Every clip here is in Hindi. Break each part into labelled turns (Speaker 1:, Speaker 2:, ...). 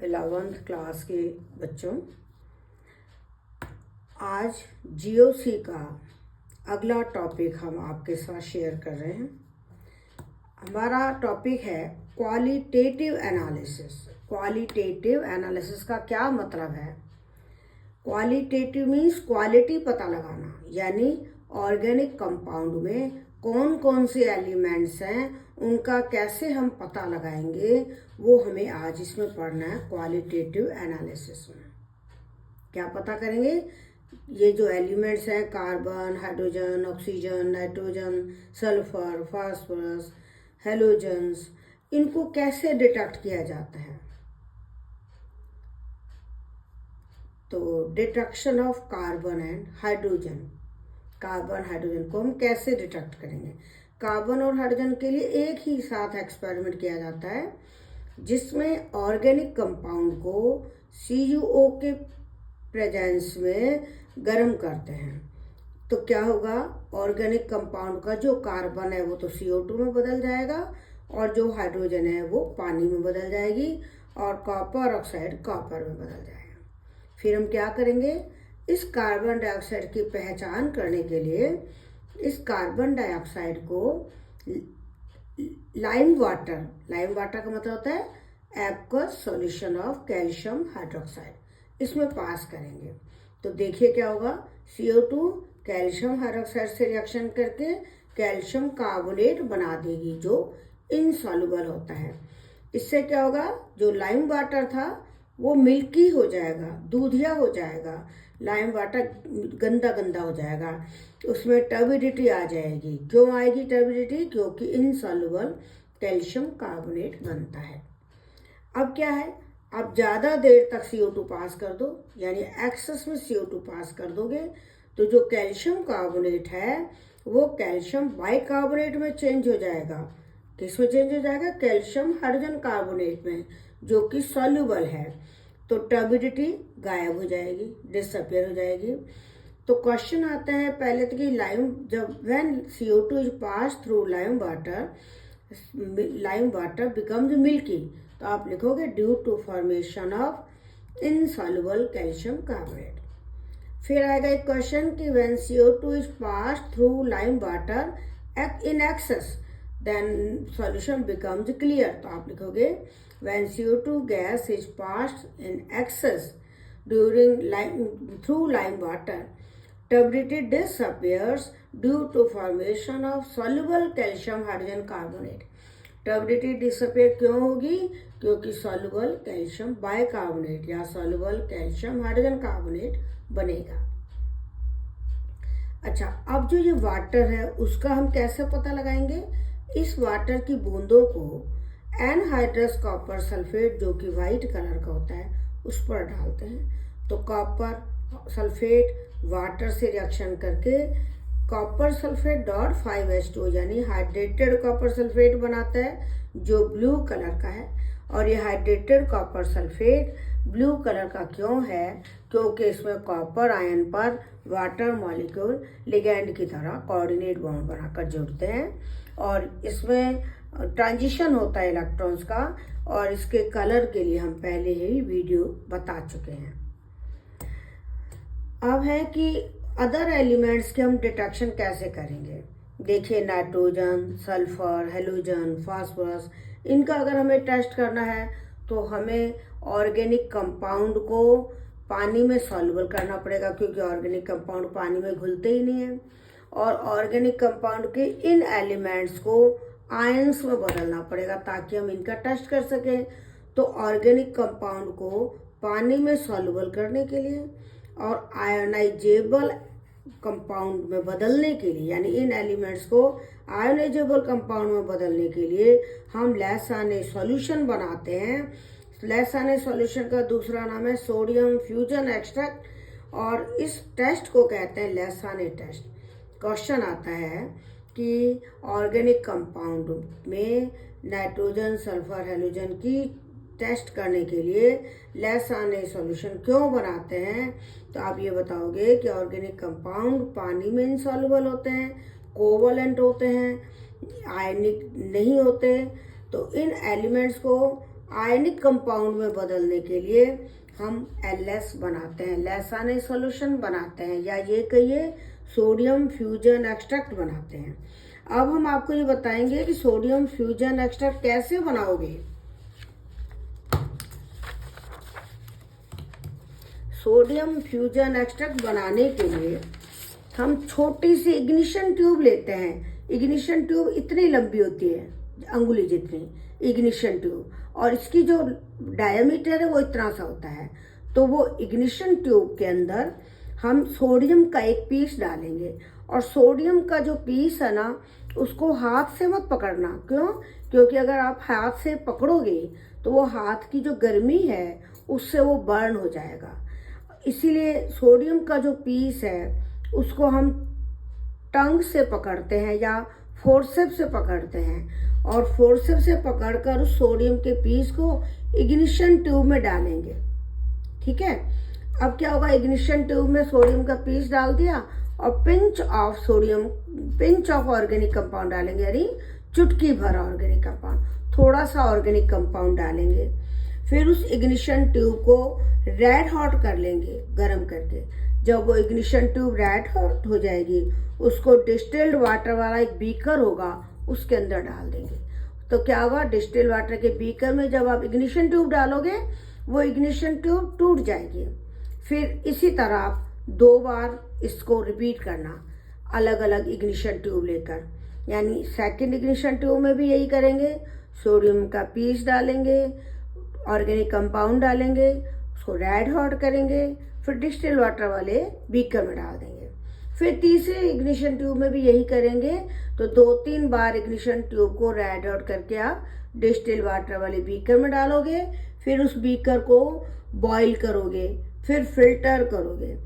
Speaker 1: 11th क्लास के बच्चों, आज जीओसी का अगला टॉपिक हम आपके साथ शेयर कर रहे हैं। हमारा टॉपिक है क्वालिटेटिव एनालिसिस। क्वालिटेटिव एनालिसिस का क्या मतलब है? क्वालिटेटिव मीन्स क्वालिटी पता लगाना, यानी ऑर्गेनिक कंपाउंड में कौन कौन से एलिमेंट्स हैं, उनका कैसे हम पता लगाएंगे, वो हमें आज इसमें पढ़ना है। क्वालिटेटिव एनालिसिस में क्या पता करेंगे? ये जो एलिमेंट्स हैं, carbon, hydrogen, oxygen, nitrogen, sulphur, phosphorus, halogens, इनको कैसे डिटेक्ट किया जाता है। तो detection of carbon and hydrogen, carbon hydrogen को हम कैसे डिटेक्ट करेंगे? कार्बन और हाइड्रोजन के लिए एक ही साथ एक्सपेरिमेंट किया जाता है, जिसमें ऑर्गेनिक कंपाउंड को CuO के प्रेजेंस में गर्म करते हैं। तो क्या होगा? ऑर्गेनिक कंपाउंड का जो कार्बन है वो तो CO2 में बदल जाएगा, और जो हाइड्रोजन है वो पानी में बदल जाएगी, और कॉपर ऑक्साइड कॉपर में बदल जाएगा। फिर हम क्या करेंगे? इस कार्बन डाइऑक्साइड की पहचान करने के लिए इस कार्बन डाइऑक्साइड को लाइम वाटर का मतलब होता है aqueous solution of calcium hydroxide, इसमें पास करेंगे। तो देखिए क्या होगा? CO2 कैल्शियम हाइड्रोक्साइड से रिएक्शन करके कैल्शियम कार्बोनेट बना देगी, जो इनसॉल्युबल होता है। इससे क्या होगा? जो लाइम वाटर था वो मिल्की हो जाएगा, दूधिया हो जाएगा। लाइम वाटर गंदा हो जाएगा, उसमें टर्बिडिटी आ जाएगी। क्यों आएगी टर्बिडिटी? क्योंकि इनसॉल्युबल कैल्शियम कार्बोनेट बनता है। अब क्या है? आप ज़्यादा देर तक CO2 पास कर दो, यानी एक्सेस में CO2 पास कर दोगे, तो जो कैल्शियम कार्बोनेट है वो कैल्शियम बाइकार्बोनेट में चेंज हो जाएगा। किस में चेंज हो जाएगा? कैल्शियम हाइड्रोजन कार्बोनेट में, जो कि सॉल्युबल है। तो टर्बिडिटी गायब हो जाएगी, डिसअपियर हो जाएगी। तो क्वेश्चन आता है पहले तो कि when CO2 is pass through lime water becomes milky, तो आप लिखोगे due to formation of insoluble calcium carbonate. फिर आएगा एक क्वेश्चन कि when CO2 is pass through lime water in excess, then solution becomes clear. तो आप लिखोगे when CO2 gas is passed in excess through lime water, turbidity disappears due to formation of soluble calcium hydrogen carbonate. Turbidity disappear क्यों होगी? क्योंकि सॉल्युबल कैल्शियम बाइकार्बोनेट या सॉल्युबल कैल्शियम हाइड्रोजन कार्बोनेट बनेगा। अच्छा, अब जो ये वाटर है उसका हम कैसे पता लगाएंगे? इस वाटर की बूंदों को एनहाइड्रस कॉपर सल्फेट, जो कि वाइट कलर का होता है, उस पर डालते हैं। तो कॉपर सल्फेट वाटर से रिएक्शन करके कॉपर सल्फेट .5H2 यानी हाइड्रेटेड कॉपर सल्फेट बनाता है, जो ब्लू कलर का है। और ये hydrated copper sulphate blue colour का क्यों है? क्योंकि इसमें कॉपर आयन पर वाटर मॉलिक्यूल लिगैंड की तरह कोऑर्डिनेट बॉन्ड बनाकर जुड़ते हैं, और इसमें ट्रांजिशन होता है इलेक्ट्रॉन्स का। और इसके कलर के लिए हम पहले ही वीडियो बता चुके हैं। अब है कि अदर एलिमेंट्स के हम डिटेक्शन कैसे करेंगे। देखिए, नाइट्रोजन, सल्फर, हेलोजन, फास्फोरस, इनका अगर हमें टेस्ट करना है तो हमें ऑर्गेनिक कंपाउंड को पानी में सॉल्युबल करना पड़ेगा, क्योंकि ऑर्गेनिक कंपाउंड पानी में घुलते ही नहीं है। और ऑर्गेनिक कंपाउंड के इन एलिमेंट्स को आयंस में बदलना पड़ेगा ताकि हम इनका टेस्ट कर सकें। तो ऑर्गेनिक कंपाउंड को पानी में सॉल्युबल करने के लिए और आयोनाइजेबल कंपाउंड में बदलने के लिए, यानी इन एलिमेंट्स को आयोनाइजेबल कंपाउंड में बदलने के लिए हम लैसाने सॉल्यूशन बनाते हैं। लैसाने सॉल्यूशन का दूसरा नाम है सोडियम फ्यूजन एक्सट्रैक्ट, और इस टेस्ट को कहते हैं लैसाने टेस्ट। क्वेश्चन आता है कि ऑर्गेनिक कंपाउंड में नाइट्रोजन, सल्फर, हेलोजन की टेस्ट करने के लिए लैसाने सॉल्यूशन क्यों बनाते हैं? तो आप ये बताओगे कि ऑर्गेनिक कंपाउंड पानी में इनसॉल्युबल होते हैं, कोवलेंट होते हैं, आयनिक नहीं होते। तो इन एलिमेंट्स को आयनिक कंपाउंड में बदलने के लिए हम LS बनाते हैं, लैसाने सॉल्यूशन बनाते हैं, या ये कहिए सोडियम फ्यूजन एक्सट्रैक्ट बनाते हैं। अब हम आपको ये बताएंगे कि सोडियम फ्यूजन एक्सट्रैक्ट कैसे बनाओगे। सोडियम फ्यूजन एक्सट्रैक्ट बनाने के लिए हम छोटी सी इग्निशन ट्यूब लेते हैं। इग्निशन ट्यूब इतनी लंबी होती है, अंगुली जितनी इग्निशन ट्यूब, और इसकी जो डायमीटर है वो इतना सा होता है। तो वो इग्निशन ट्यूब के अंदर हम सोडियम का एक पीस डालेंगे, और सोडियम का जो पीस है ना उसको हाथ से मत पकड़ना। क्यों? क्योंकि अगर आप हाथ से पकड़ोगे तो वो हाथ की जो गर्मी है उससे वो बर्न हो जाएगा। इसीलिए सोडियम का जो पीस है उसको हम टंग से पकड़ते हैं या फोर्सेप्स से पकड़ते हैं, और फोर्सेप्स से पकड़कर उस सोडियम के पीस को इग्निशन ट्यूब में डालेंगे। ठीक है, अब क्या होगा, इग्निशन ट्यूब में सोडियम का पीस डाल दिया और पिंच ऑफ ऑर्गेनिक कंपाउंड डालेंगे, यानी चुटकी भर ऑर्गेनिक कंपाउंड, थोड़ा सा ऑर्गेनिक कंपाउंड डालेंगे। फिर उस इग्निशन ट्यूब को रेड हॉट कर लेंगे, गर्म करके। जब वो इग्निशन ट्यूब रेड हॉट हो जाएगी, उसको डिस्टिल्ड वाटर वाला एक बीकर होगा उसके अंदर डाल देंगे। तो क्या होगा, डिस्टिल्ड वाटर के बीकर में जब आप इग्निशन ट्यूब डालोगे वो इग्निशन ट्यूब टूट जाएगी। फिर इसी तरह आप 2 बार इसको रिपीट करना, अलग अलग इग्निशन ट्यूब लेकर। यानी सेकंड इग्निशन ट्यूब में भी यही करेंगे, सोडियम का पीस डालेंगे, ऑर्गेनिक कंपाउंड डालेंगे, उसको रेड हॉट करेंगे, फिर डिस्टिल वाटर वाले बीकर में डाल देंगे। फिर तीसरे इग्निशन ट्यूब में भी यही करेंगे। तो 2-3 बार इग्निशन ट्यूब को रेड हॉट करके आप डिस्टिल वाटर वाले बीकर में डालोगे, फिर उस बीकर को बॉईल करोगे, फिर फिल्टर करोगे।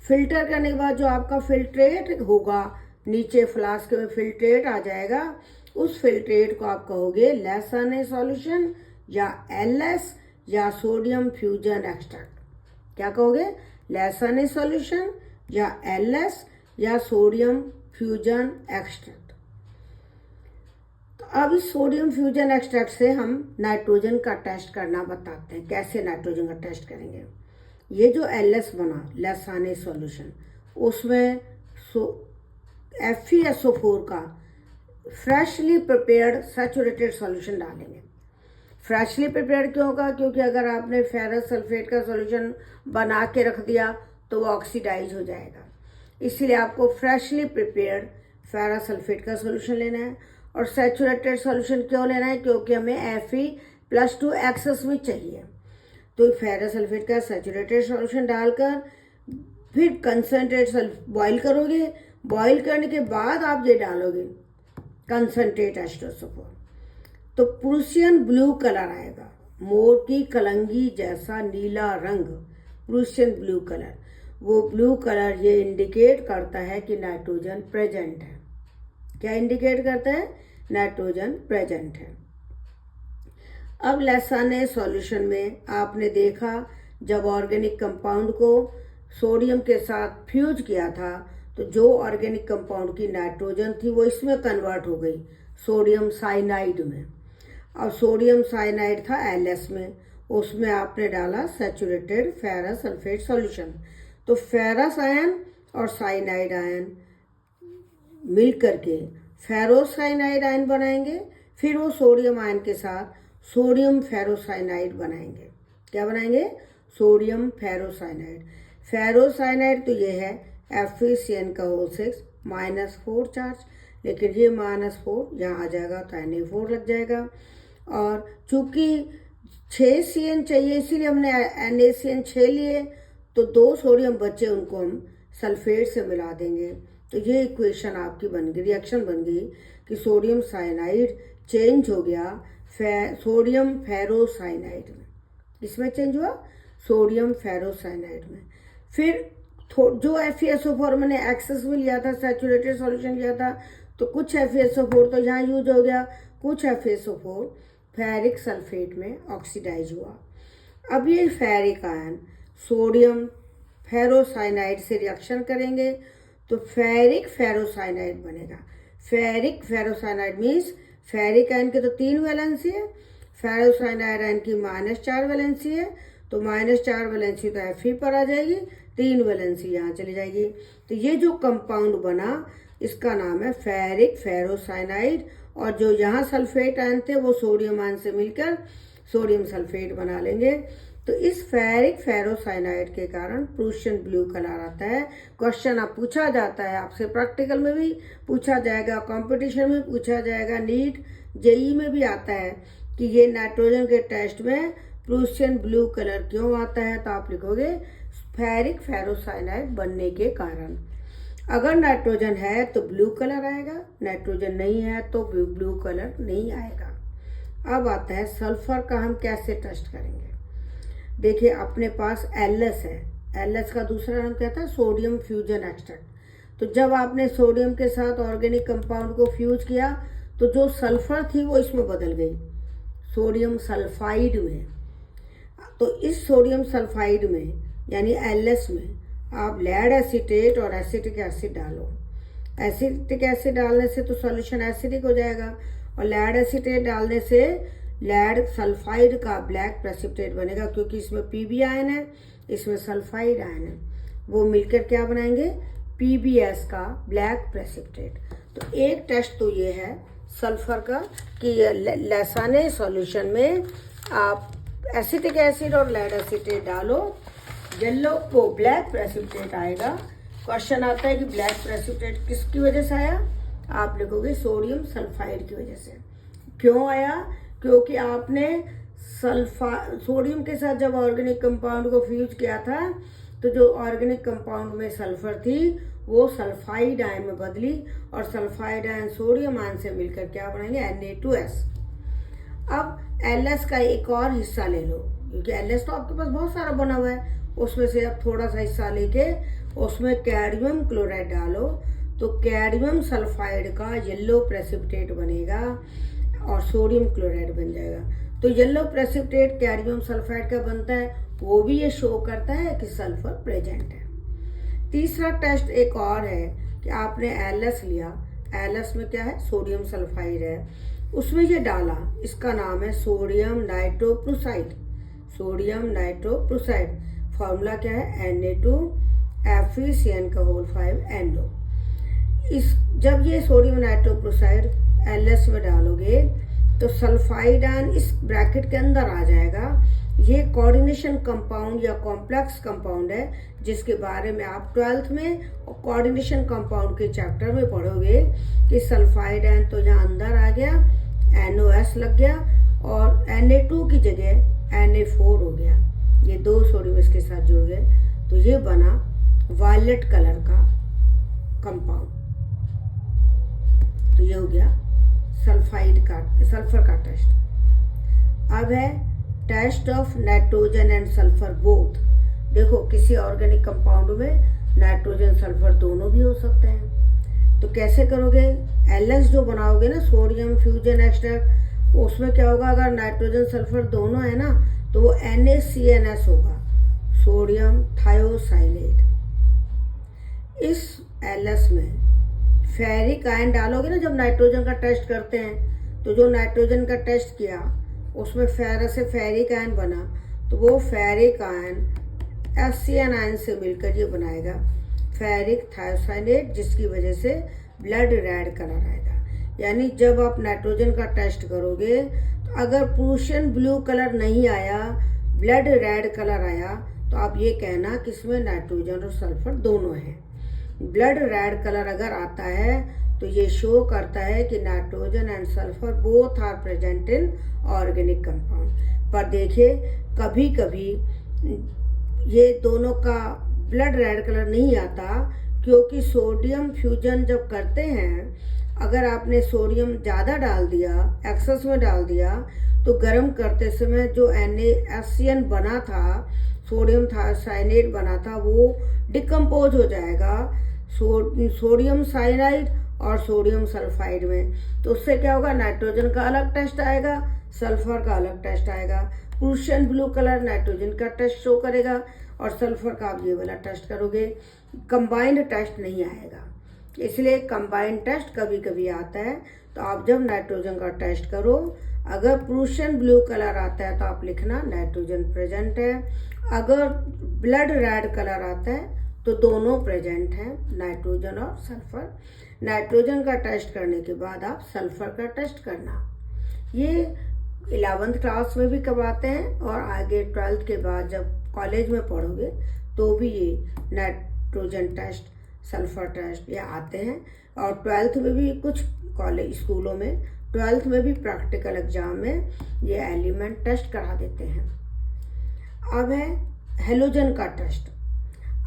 Speaker 1: फिल्टर करने के बाद जो आपका फिल्ट्रेट होगा, नीचे फ्लास्क में फिल्ट्रेट आ जाएगा, उस फिल्ट्रेट को आप कहोगे लैसाने सॉल्यूशन या LS या सोडियम फ्यूजन एक्सट्रैक्ट। क्या कहोगे, लैसाने सॉल्यूशन या LS या सोडियम फ्यूजन एक्सट्रैक्ट। तो अब इस सोडियम फ्यूजन एक्सट्रैक्ट से हम नाइट्रोजन का टेस्ट करना बताते हैं। कैसे नाइट्रोजन का टेस्ट करेंगे। ये जो LS बना, लैसाने सॉल्यूशन, उसमें FeSO4 का फ्रेशली प्रिपेयर्ड सैचुरेटेड सॉल्यूशन डालेंगे। फ्रेशली प्रिपेयर्ड क्यों होगा, क्योंकि अगर आपने फेरस सल्फेट का सॉल्यूशन बना के रख दिया तो वो ऑक्सीडाइज हो जाएगा। इसीलिए आपको फ्रेशली प्रिपेयर्ड फेरस सल्फेट का सॉल्यूशन लेना है। और सैचुरेटेड सॉल्यूशन क्यों लेना है, क्योंकि हमें Fe+2 एक्सेस में चाहिए। तो फेरस सल्फेट का सैचुरेटेड सॉल्यूशन डालकर फिर कंसनट्रेट बॉईल करोगे। बॉईल करने के बाद आप ये डालोगे कंसनट्रेट H2SO4, तो प्रूसियन ब्लू कलर आएगा, मोर की कलंगी जैसा नीला रंग, प्रूसियन ब्लू कलर। वो ब्लू कलर ये इंडिकेट करता है कि नाइट्रोजन प्रेजेंट है। क्या इंडिकेट करता है, नाइट्रोजन प्रेजेंट है। अब लैसाने सॉल्यूशन में आपने देखा, जब ऑर्गेनिक कंपाउंड को सोडियम के साथ फ्यूज किया था तो जो ऑर्गेनिक कंपाउंड की नाइट्रोजन थी वो इसमें कन्वर्ट हो गई, सोडियम साइनाइड में। और सोडियम साइनाइड था LS में, उसमें आपने डाला सैचुरेटेड फेरस सल्फेट सॉल्यूशन। तो फेरस आयन और साइनाइड आयन मिल करके फेरोसाइनाइड आयन बनाएंगे। फिर वो सोडियम आयन के साथ सोडियम फेरोसाइनाइड बनाएंगे। क्या बनाएंगे, सोडियम फेरोसाइनाइड। फेरोसाइनाइड तो ये है FeCN का O6 -4 चार्ज, लेकिन ये -4 यहाँ आ जाएगा तो Na4 लग जाएगा। और चूंकि 6 CN चाहिए इसीलिए हमने NaCN 6 लिए, तो 2 सोडियम बचे, उनको हम सल्फेट से मिला देंगे। तो ये इक्वेशन आपकी बन गई, रिएक्शन बन गई कि सोडियम साइनाइड चेंज हो गया सोडियम फेरोसाइनाइड में। इसमें चेंज हुआ सोडियम फेरोसाइनाइड में। फिर जो FeSO4 मैंने एक्सेस में लिया था, सैचुरेटेड सॉल्यूशन लिया था, तो कुछ FeSO4 तो यहाँ यूज हो गया, कुछ FeSO4 फेरिक सल्फेट में ऑक्सीडाइज हुआ। अब ये फेरिक आयन सोडियम फेरोसाइनाइड से रिएक्शन करेंगे तो फेरिक फेरोसाइनाइड बनेगा। Ferric ferrocyanide means ferric ion के तो 3 वैलेंसी है, फेरोसाइनाइड आयन की -4 वैलेंसी है, तो -4 वैलेंसी तो Fe पर आ जाएगी, 3 वैलेंसी यहाँ चली जाएगी। तो ये जो कंपाउंड बना इसका नाम है फेरिक फेरोसाइनाइड, और जो यहाँ सल्फेट आयन थे वो सोडियम आयन से मिलकर सोडियम सल्फेट बना लेंगे। तो इस फेरिक फेरोसाइनाइड के कारण प्रूशियन ब्लू कलर आता है। क्वेश्चन अब पूछा जाता है आपसे, प्रैक्टिकल में भी पूछा जाएगा, कंपटीशन में पूछा जाएगा, नीट जेई में भी आता है कि ये नाइट्रोजन के टेस्ट में प्रूशियन ब्लू कलर क्यों आता है। तो आप लिखोगे फेरिक फेरोसाइनाइड बनने के कारण। अगर नाइट्रोजन है तो ब्लू कलर आएगा, नाइट्रोजन नहीं है तो ब्लू कलर नहीं आएगा। अब आता है सल्फर का हम कैसे टेस्ट करेंगे। देखिए अपने पास Ls है, Ls का दूसरा नाम क्या था, सोडियम फ्यूजन एक्सट्रैक्ट। तो जब आपने सोडियम के साथ ऑर्गेनिक कंपाउंड को फ्यूज किया तो जो सल्फर थी वो इसमें बदल गई सोडियम सल्फाइड में। तो इस सोडियम सल्फाइड में यानी Ls में आप लेड एसीटेट और एसिटिक एसिड डालो। एसिटिक एसिड डालने से तो सॉल्यूशन एसिडिक हो जाएगा, और लेड एसीटेट डालने से लेड सल्फाइड का ब्लैक प्रेसिपिटेट बनेगा, क्योंकि इसमें Pb आयन है, इसमें सल्फाइड आयन है, वो मिलकर क्या बनाएंगे, PbS का ब्लैक प्रेसिपिटेट। तो एक टेस्ट तो ये है सल्फर का कि लसाने सॉल्यूशन में आप एसिटिक एसिड और लेड एसीटेट डालो, येलो वो ब्लैक प्रेसिपिटेट आएगा। क्वेश्चन आता है कि ब्लैक प्रेसिपिटेट किसकी वजह से आया, आप लिखोगे सोडियम सल्फाइड की वजह से। क्यों आया, क्योंकि आपने सोडियम के साथ जब ऑर्गेनिक कंपाउंड को फ्यूज किया था तो जो ऑर्गेनिक कंपाउंड में सल्फर थी वो सल्फाइड आयन में बदली, और सल्फाइड आयन सोडियम आयन से मिलकर क्या बनाएंगे, Na2S। अब Ls का एक और हिस्सा ले लो, क्योंकि Ls तो आपके पास बहुत सारा बना हुआ है, उसमें से अब थोड़ा सा हिस्सा लेके उसमें कैडमियम क्लोराइड डालो, तो कैडमियम सल्फाइड का येलो प्रेसिपिटेट बनेगा और सोडियम क्लोराइड बन जाएगा। तो येलो प्रेसिपिटेट कैडमियम सल्फाइड का बनता है, वो भी ये शो करता है कि सल्फर प्रेजेंट है। तीसरा टेस्ट एक और है कि आपने Ls लिया, Ls में क्या है, सोडियम सल्फाइड है, उसमें ये डाला, इसका नाम है सोडियम नाइट्रोप्रूसाइड। सोडियम नाइट्रोप्रूसाइड फॉर्मूला क्या है, Na2FeCN5NO। इस जब ये सोडियम नाइट्रोप्रूसाइड Ls में डालोगे तो सल्फाइड आयन इस ब्रैकेट के अंदर आ जाएगा। ये कोऑर्डिनेशन कंपाउंड या कॉम्प्लेक्स कंपाउंड है, जिसके बारे में आप 12th में और कोऑर्डिनेशन कंपाउंड के चैप्टर में पढ़ोगे कि सल्फाइड आयन तो यहाँ अंदर आ गया, NOS लग गया, और Na2 की जगह Na4 हो गया, ये दो सोडियम इसके साथ जुड़ गए, तो ये बना वायलेट कलर का कंपाउंड। तो ये हो गया सल्फर का टेस्ट। अब है test of nitrogen and sulphur both. देखो किसी ऑर्गेनिक कंपाउंड में नाइट्रोजन सल्फर दोनों भी हो सकते हैं, तो कैसे करोगे, Ls जो बनाओगे ना सोडियम फ्यूजन एक्सट्रैक्ट, उसमें क्या होगा, अगर नाइट्रोजन सल्फर दोनों है ना तो वो NaCNS होगा, सोडियम थायोसाइनेट। इस Ls में फेरिक आयन डालोगे ना, जब नाइट्रोजन का टेस्ट करते हैं तो जो नाइट्रोजन का टेस्ट किया उसमें फेरस से फेरिक आयन बना, तो वो फेरिक आयन FCN आयन से मिलकर ये बनाएगा फेरिक थायोसाइनेट, जिसकी वजह से ब्लड रेड कलर आएगा। यानी जब आप नाइट्रोजन का टेस्ट करोगे तो अगर प्रूशियन ब्लू कलर नहीं आया, ब्लड रेड कलर आया, तो आप ये कहना कि इसमें नाइट्रोजन और सल्फर दोनों हैं। ब्लड रेड कलर अगर आता है तो ये शो करता है कि nitrogen and sulphur both are present in organic compound. पर देखिए कभी कभी ये दोनों का ब्लड रेड कलर नहीं आता, क्योंकि सोडियम फ्यूजन जब करते हैं, अगर आपने सोडियम ज़्यादा डाल दिया, एक्सेस में डाल दिया, तो गर्म करते समय जो NaCN बना था, सोडियम थायोसाइनेट बना था, वो डिकम्पोज हो जाएगा सोडियम साइनाइड और सोडियम सल्फाइड में। तो उससे क्या होगा, नाइट्रोजन का अलग टेस्ट आएगा, सल्फर का अलग टेस्ट आएगा। प्रूशियन ब्लू कलर नाइट्रोजन का टेस्ट शो करेगा और सल्फर का आप ये वाला टेस्ट करोगे, कंबाइंड टेस्ट नहीं आएगा। इसलिए कंबाइंड टेस्ट कभी कभी आता है। तो आप जब नाइट्रोजन का टेस्ट करो, अगर प्रूशियन ब्लू कलर आता है तो आप लिखना नाइट्रोजन प्रेजेंट है। अगर ब्लड रेड कलर आता है तो दोनों प्रेजेंट हैं, नाइट्रोजन और सल्फर। नाइट्रोजन का टेस्ट करने के बाद आप सल्फर का टेस्ट करना। ये 11th क्लास में भी करवाते हैं और आगे 12th के बाद जब कॉलेज में पढ़ोगे तो भी ये नाइट्रोजन टेस्ट, सल्फर टेस्ट ये आते हैं। और 12th में भी कुछ कॉलेज स्कूलों में 12th में भी प्रैक्टिकल एग्जाम में ये एलिमेंट टेस्ट करा देते हैं। अब है हेलोजन का टेस्ट।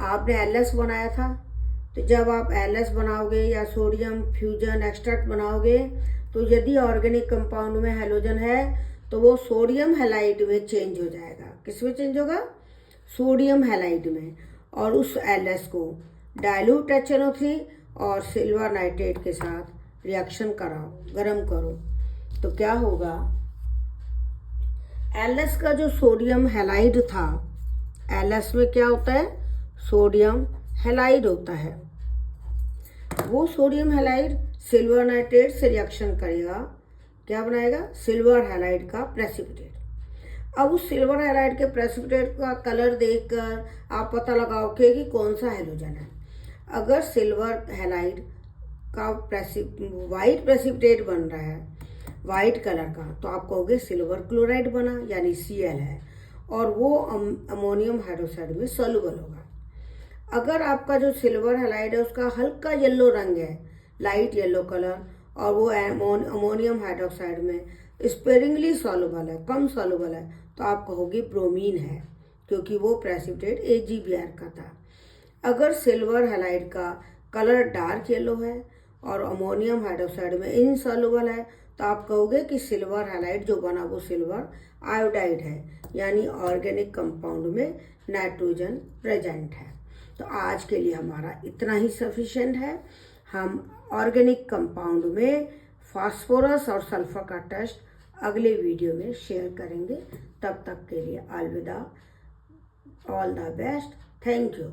Speaker 1: आपने एलएस बनाया था, तो जब आप एलएस बनाओगे या सोडियम फ्यूजन एक्सट्रैक्ट बनाओगे तो यदि ऑर्गेनिक कंपाउंड में हेलोजन है तो वो सोडियम हैलाइड में चेंज हो जाएगा। किस में चेंज होगा? सोडियम हैलाइड में। और उस एलएस को डाइल्यूट HNO3 और सिल्वर नाइट्रेट के साथ रिएक्शन कराओ, गर्म करो, तो क्या होगा? एलएस का जो सोडियम हैलाइड था, एलएस में क्या होता है? सोडियम हैलाइड होता है। वो सोडियम हैलाइड सिल्वर नाइट्रेट से रिएक्शन करेगा, क्या बनाएगा? सिल्वर हैलाइड का प्रेसिपिटेट। अब उस सिल्वर हैलाइड के प्रेसिपिटेट का कलर देखकर आप पता लगाओगे कि कौन सा हैलोजन है। अगर सिल्वर हैलाइड का वाइट प्रेसिपिटेट बन रहा है, वाइट कलर का, तो आप कहोगे सिल्वर क्लोराइड बना, यानी Cl है, और वो अमोनियम हाइड्रोक्साइड में सॉल्युबल होगा। अगर आपका जो सिल्वर हैलाइड है उसका हल्का येलो रंग है, लाइट येलो कलर, और वो अमोनियम हाइड्रोक्साइड में स्पेरिंगली सॉल्युबल है, कम सॉल्युबल है, तो आप कहोगे ब्रोमीन है, क्योंकि वो प्रेसिपिटेट AgBr का था। अगर सिल्वर हैलाइड का कलर डार्क येलो है और अमोनियम हाइड्रोक्साइड में इनसॉल्युबल है, तो आप कहोगे कि सिल्वर हैलाइड जो बना वो सिल्वर आयोडाइड है, यानी ऑर्गेनिक कंपाउंड में नाइट्रोजन प्रेजेंट है। तो आज के लिए हमारा इतना ही सफिशिएंट है। हम ऑर्गेनिक कंपाउंड में फास्फोरस और सल्फर का टेस्ट अगले वीडियो में शेयर करेंगे। तब तक के लिए अलविदा, all the best, thank you.